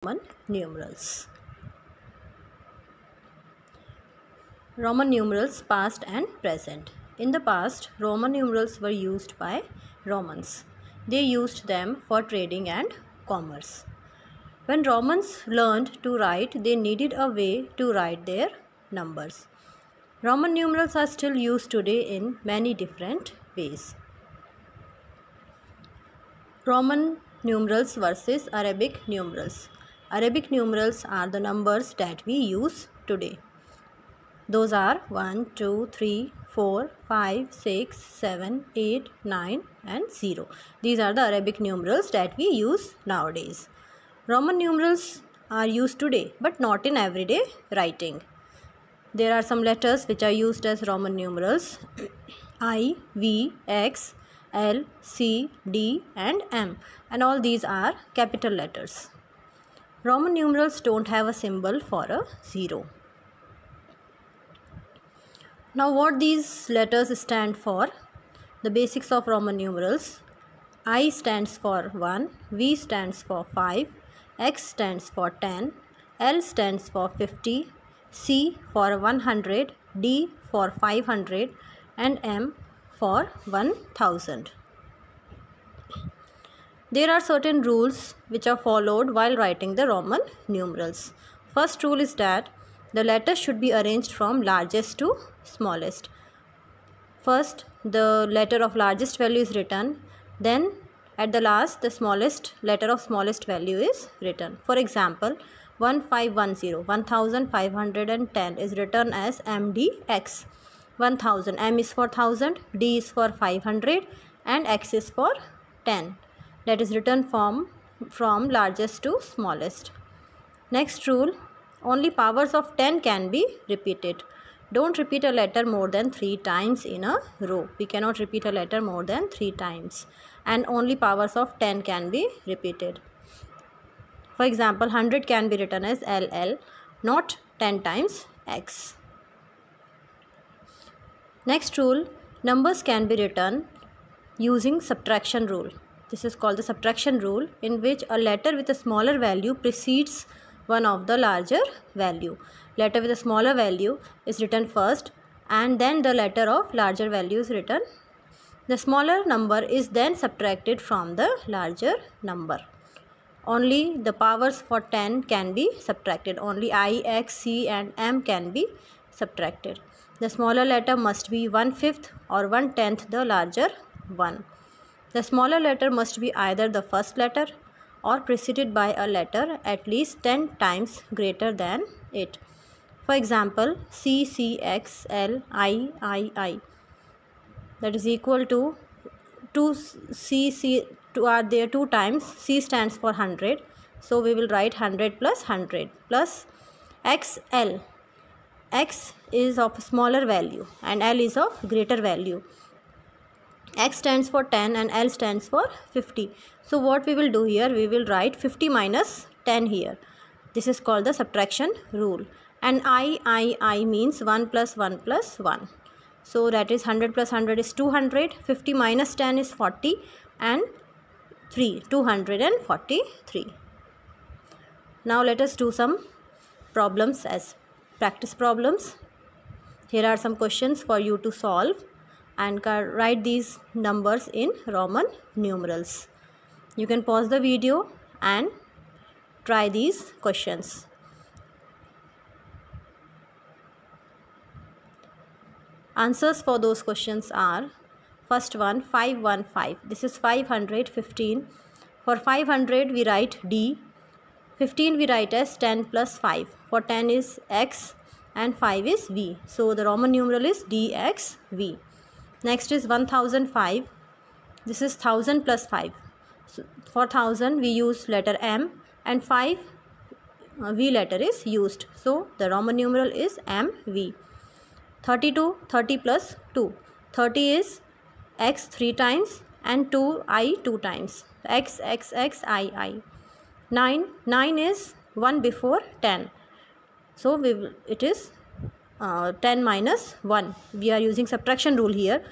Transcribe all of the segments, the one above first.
Roman numerals. Roman numerals past and present. In the past, Roman numerals were used by Romans. They used them for trading and commerce. When Romans learned to write, they needed a way to write their numbers. Roman numerals are still used today in many different ways. Roman numerals versus Arabic numerals. Arabic numerals are the numbers that we use today. Those are 1, 2, 3, 4, 5, 6, 7, 8, 9 and 0. These are the Arabic numerals that we use nowadays. Roman numerals are used today but not in everyday writing. There are some letters which are used as Roman numerals: I, V, X, L, C, D and M, and all these are capital letters. Roman numerals don't have a symbol for a 0. Now what these letters stand for? The basics of Roman numerals: I stands for 1, V stands for 5, X stands for 10, L stands for 50, C for 100, D for 500 and M for 1000. There are certain rules which are followed while writing the Roman numerals. First rule is that the letters should be arranged from largest to smallest. First, the letter of largest value is written, then at the last the smallest letter of smallest value is written. For example, 1510, 1510 is written as MDX. 1000, M is for 1000, D is for 500 and X is for 10. That is written from largest to smallest. Next rule: only powers of 10 can be repeated. Don't repeat a letter more than 3 times in a row. We cannot repeat a letter more than 3 times. And only powers of 10 can be repeated. For example, 100 can be written as LL, not 10 times X. Next rule: numbers can be written using subtraction rule. This is called the subtraction rule, in which a letter with a smaller value precedes one of the larger value. Letter with a smaller value is written first and then the letter of larger value is written. The smaller number is then subtracted from the larger number. Only the powers for 10 can be subtracted. Only I, X, C and M can be subtracted. The smaller letter must be 1/5 or 1/10 the larger one. The smaller letter must be either the first letter or preceded by a letter at least 10 times greater than it. For example, C, C, X, L, I, that is equal to 2 C are there 2 times. C stands for 100, so we will write 100 plus 100 plus XL. X is of smaller value and L is of greater value. X stands for 10 and L stands for 50. So what we will do here, we will write 50 minus 10 here. This is called the subtraction rule. And I means 1 plus 1 plus 1. So that is 100 plus 100 is 200. 50 minus 10 is 40 and 3, 243. Now let us do some problems as practice problems. Here are some questions for you to solve and write these numbers in Roman numerals. You can pause the video and try these questions. Answers for those questions are: first one, 515. This is 515. For 500 we write D. 15 we write as 10 plus 5. For 10 is X and 5 is V. So the Roman numeral is DXV. Next is 1005. This is 1000 plus 5. So for 1000 we use letter M and 5 V letter is used. So the Roman numeral is MV. 32, 30 plus 2. 30 is X 3 times and 2I 2 times. X, X, X, I. 9 is 1 before 10. So it is 10 minus 1. We are using subtraction rule here.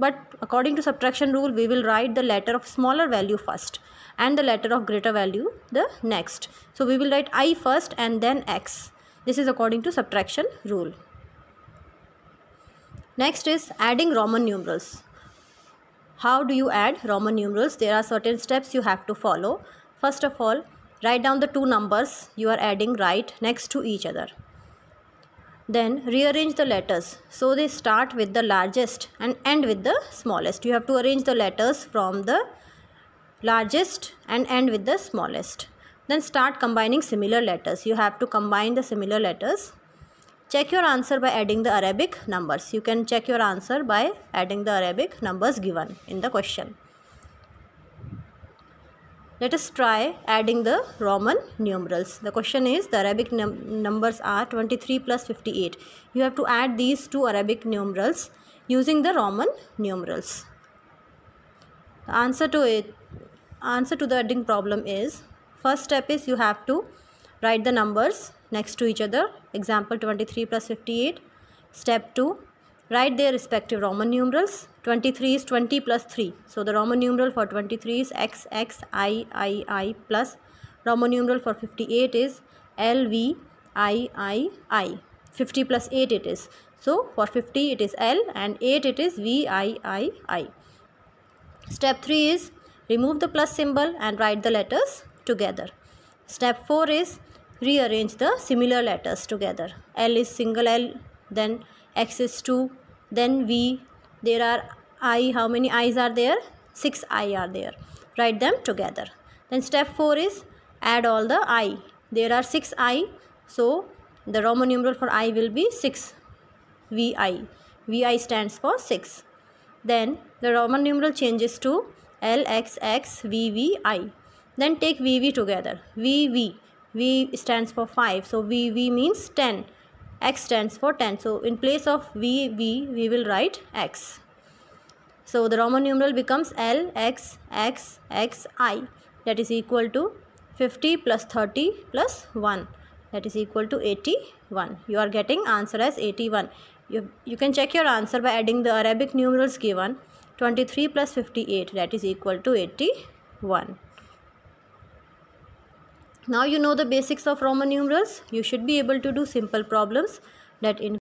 But according to subtraction rule, we will write the letter of smaller value first and the letter of greater value the next. So we will write I first and then x. This is according to subtraction rule. Next is adding Roman numerals. How do you add Roman numerals? There are certain steps you have to follow. First of all, write down the two numbers you are adding right next to each other. Then rearrange the letters so they start with the largest and end with the smallest. You have to arrange the letters from the largest and end with the smallest. Then start combining similar letters. You have to combine the similar letters. Check your answer by adding the Arabic numbers. You can check your answer by adding the Arabic numbers given in the question. Let us try adding the Roman numerals. The question is, the Arabic numbers are 23 plus 58. You have to add these two Arabic numerals using the Roman numerals. The answer to the adding problem is, first step is you have to write the numbers next to each other. Example 23 plus 58. Step 2. Write their respective Roman numerals. 23 is 20 plus 3. So the Roman numeral for 23 is x, x, I plus Roman numeral for 58 is L, V, I. 50 plus 8 it is. So for 50 it is L and 8 it is V, I. Step 3 is remove the plus symbol and write the letters together. Step 4 is rearrange the similar letters together. L is single L, then X is 2, then V. There are I. How many I's are there? 6 I are there. Write them together. Then step 4 is add all the I. There are 6 I. So the Roman numeral for I will be 6. VI. VI stands for 6. Then the Roman numeral changes to LXX VVI. Then take VV together. VV. V stands for 5. So VV means 10. X stands for 10. So in place of VV, we will write X. So the Roman numeral becomes LXXXI. That is equal to 50 plus 30 plus 1. That is equal to 81. You are getting answer as 81. You can check your answer by adding the Arabic numerals given. 23 plus 58. That is equal to 81. Now you know the basics of Roman numerals. You should be able to do simple problems that